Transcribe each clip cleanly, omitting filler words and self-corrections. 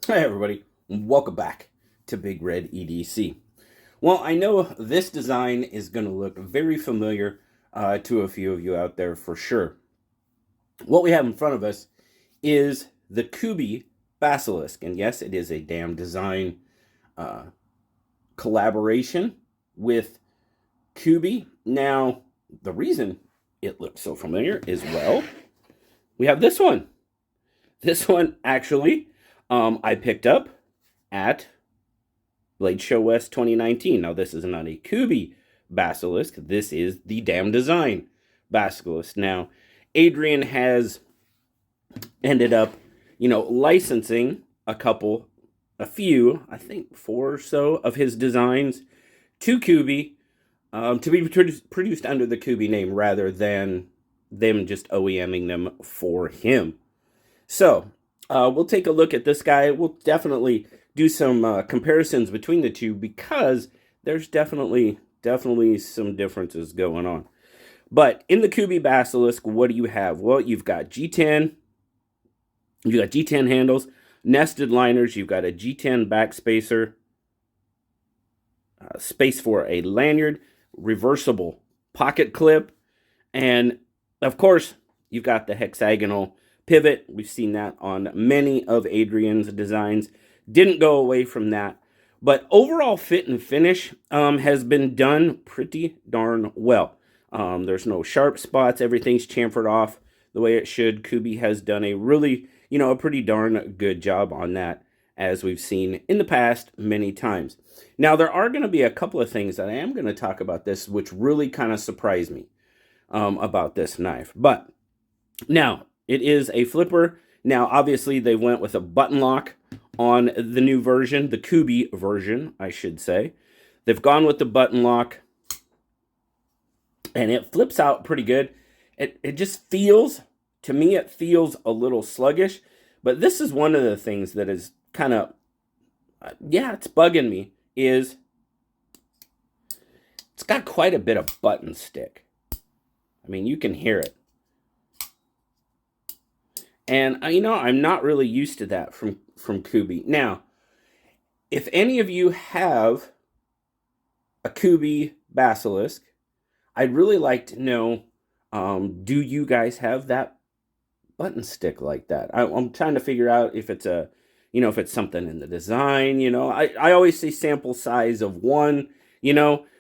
Hi everybody, welcome back to BigRedEDC. Well, I know this design is going to look very familiar to a few of you out there for sure. What we have in front of us is the Kubey Basilisk, and yes, it is a damn design uh, collaboration with Kubey. Now, the reason it looks so familiar is, well, we have this one. This one, actually, I picked up at Blade Show West 2019. Now, this is not a Kubey Basilisk. This is the damn design Basilisk. Now, Adrian has ended up, licensing a few, I think 4 or so of his designs to Kubey to be produced under the Kubey name rather than them just OEMing them for him. So, we'll take a look at this guy. We'll definitely do some comparisons between the two because there's definitely some differences going on. But in the Kubey Basilisk, what do you have? Well, you've got G10, you've got G10 handles, nested liners, you've got a G10 backspacer, space for a lanyard, reversible pocket clip, and of course, you've got the hexagonal pivot. We've seen that on many of Adrian's designs. Didn't go away from that. But overall fit and finish has been done pretty darn well. There's no sharp spots. Everything's chamfered off the way it should. Kubey has done a really, a pretty darn good job on that, as we've seen in the past many times. Now, there are going to be a couple of things that I am going to talk about this, which really kind of surprised me about this knife. But now, it is a flipper. Now, obviously, they went with a button lock on the new version, the Kubey version, I should say. They've gone with the button lock, and it flips out pretty good. It just feels, to me, it feels a little sluggish. But this is one of the things that is kind of, it's bugging me, is it's got quite a bit of button stick. I mean, you can hear it. And, I'm not really used to that from Kubey. Now, if any of you have a Kubey Basilisk, I'd really like to know, do you guys have that button stick like that? I'm trying to figure out if it's if it's something in the design, I always say sample size of 1,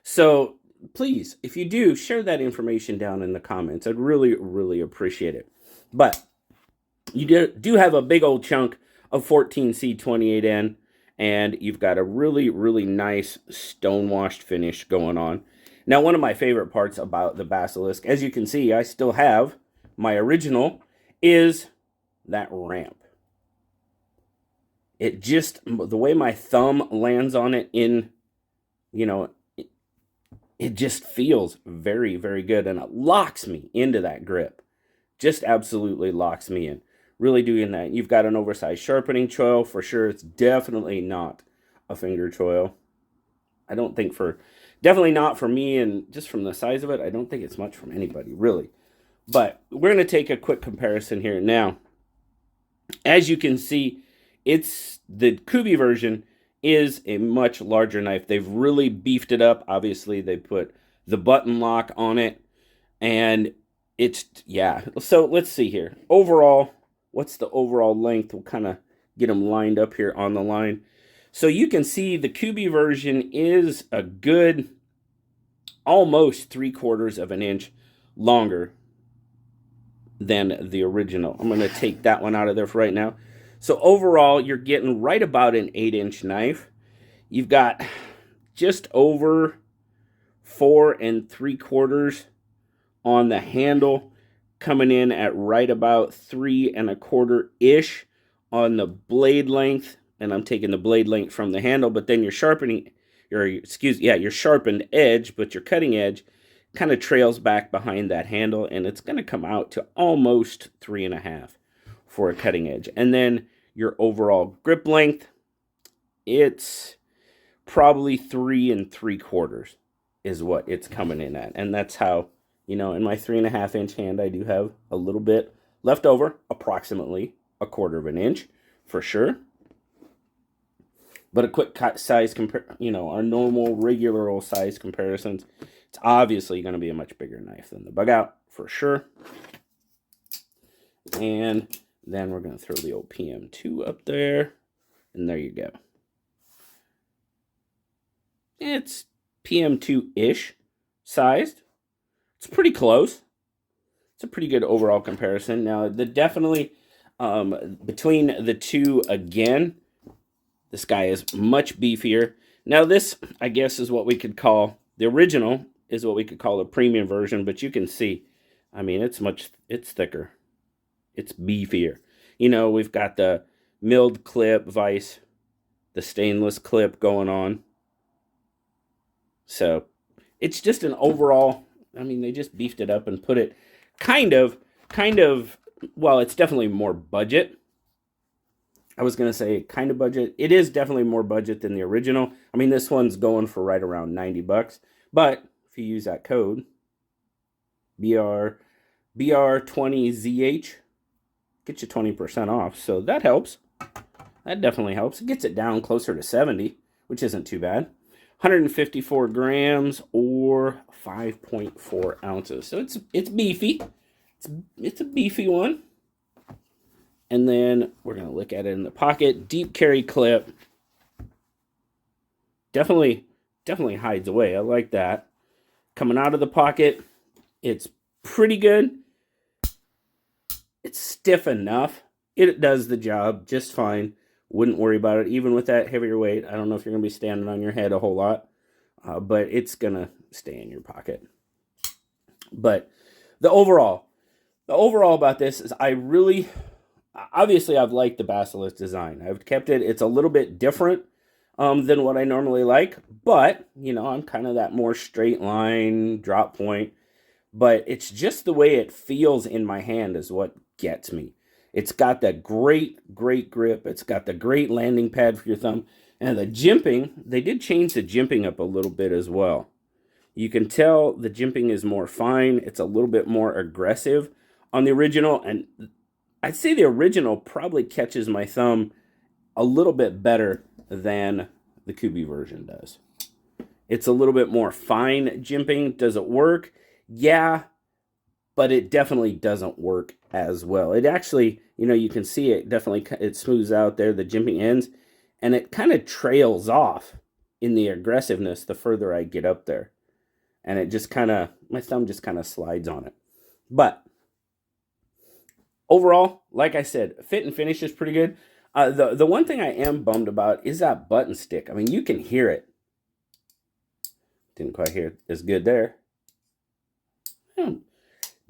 so please, if you do, share that information down in the comments. I'd really, really appreciate it. But you do have a big old chunk of 14C28N, and you've got a really, really nice stone-washed finish going on. Now, one of my favorite parts about the Basilisk, as you can see, I still have my original, is that ramp. It just, the way my thumb lands on it it just feels very, very good, and it locks me into that grip. Just absolutely locks me in. Really doing that. You've got an oversized sharpening choil for sure. It's definitely not a finger choil. I don't think definitely not for me, and just from the size of it, I don't think it's much from anybody, really. But we're going to take a quick comparison here. Now, as you can see, it's the Kubey version is a much larger knife. They've really beefed it up. Obviously, they put the button lock on it, and it's, So let's see here. Overall, what's the overall length? We'll kind of get them lined up here on the line. So you can see the Kubey version is a good almost 3/4 of an inch longer than the original. I'm going to take that one out of there for right now. So overall, you're getting right about an 8-inch knife. You've got just over 4 3/4 on the handle, coming in at right about 3 1/4-ish on the blade length, and I'm taking the blade length from the handle, but then your sharpened edge, but your cutting edge kind of trails back behind that handle, and it's going to come out to almost 3 1/2 for a cutting edge. And then your overall grip length, it's probably 3 3/4 is what it's coming in at, and that's how, in my 3 1/2-inch hand, I do have a little bit left over, approximately 1/4 of an inch, for sure. But a quick size our normal regular old size comparisons, it's obviously going to be a much bigger knife than the Bug Out for sure. And then we're going to throw the old PM2 up there, and there you go. It's PM2-ish sized. It's pretty close. It's a pretty good overall comparison. Now, definitely between the two, again, this guy is much beefier. Now, this, I guess, is what we could call, the original is what we could call a premium version, but you can see, I mean, it's thicker. It's beefier. You know, we've got the milled clip vise, the stainless clip going on. So, it's just an overall, I mean, they just beefed it up and put it kind of, well, it's definitely more budget. I was going to say kind of budget. It is definitely more budget than the original. I mean, this one's going for right around $90. But if you use that code, BR20ZH, get you 20% off. So that helps. That definitely helps. It gets it down closer to 70, which isn't too bad. 154 grams or 5.4 ounces. So it's beefy. It's a beefy one. And then we're going to look at it in the pocket. Deep carry clip. Definitely hides away. I like that. Coming out of the pocket, it's pretty good. It's stiff enough. It does the job just fine. Wouldn't worry about it. Even with that heavier weight, I don't know if you're going to be standing on your head a whole lot. But it's going to stay in your pocket. But the overall about this is obviously, I've liked the Basilisk design. I've kept it. It's a little bit different than what I normally like. But, you know, I'm kind of that more straight line, drop point. But it's just the way it feels in my hand is what gets me. It's got that great grip. It's got the great landing pad for your thumb. And the jimping, they did change the jimping up a little bit as well. You can tell the jimping is more fine. It's a little bit more aggressive on the original. And I'd say the original probably catches my thumb a little bit better than the Kubey version does. It's a little bit more fine jimping. Does it work? Yeah, but it definitely doesn't work as well. It actually, you know, you can see it definitely, it smooths out there, the jimping ends, and it kind of trails off in the aggressiveness the further I get up there. And it just kind of, my thumb just kind of slides on it. But overall, like I said, fit and finish is pretty good. The one thing I am bummed about is that button stick. I mean, you can hear it. Didn't quite hear it as good there.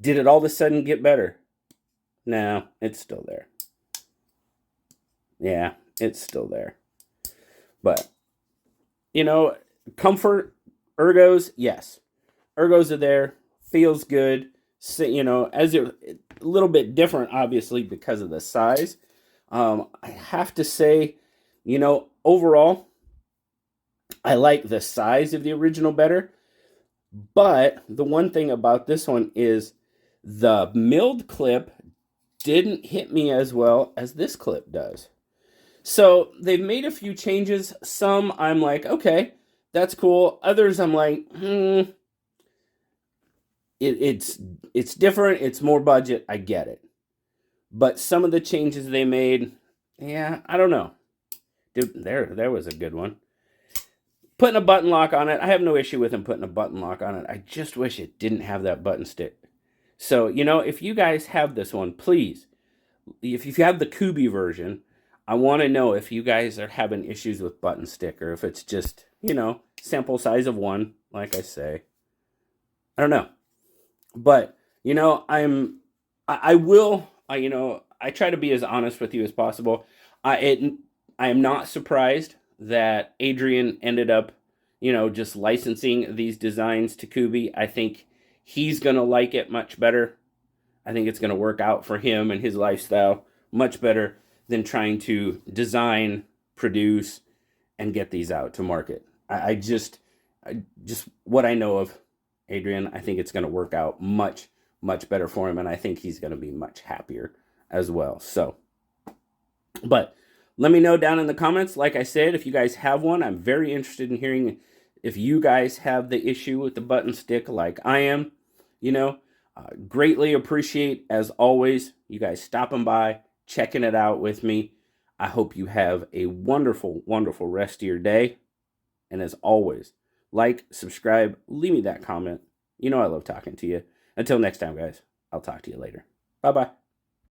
Did it all of a sudden get better? No, it's still there. Yeah, it's still there. But, you know, comfort, ergos, yes. Ergos are there. Feels good. So, you know, as a little bit different, obviously, because of the size. I have to say, you know, overall, I like the size of the original better. But the one thing about this one is the milled clip didn't hit me as well as this clip does. So they've made a few changes. Some I'm like, okay, that's cool. Others I'm like, it's different. It's more budget. I get it. But some of the changes they made, yeah, I don't know. Dude, there was a good one. Putting a button lock on it, I have no issue with him putting a button lock on it. I just wish it didn't have that button stick. So, you know, if you guys have this one, please, if you have the Kubey version, I want to know if you guys are having issues with button stick or if it's just, you know, sample size of one, like I say. I don't know. But, you know, I try to be as honest with you as possible. I am not surprised that Adrian ended up, you know, just licensing these designs to Kubey. I think he's going to like it much better. I think it's going to work out for him and his lifestyle much better than trying to design, produce, and get these out to market. I just what I know of Adrian, I think it's going to work out much better for him, and I think he's going to be much happier as well. So, but Let me know down in the comments. Like I said, if you guys have one, I'm very interested in hearing if you guys have the issue with the button stick like I am. You know, greatly appreciate, as always, you guys stopping by, checking it out with me. I hope you have a wonderful, wonderful rest of your day. And as always, like, subscribe, leave me that comment. You know I love talking to you. Until next time, guys, I'll talk to you later. Bye-bye.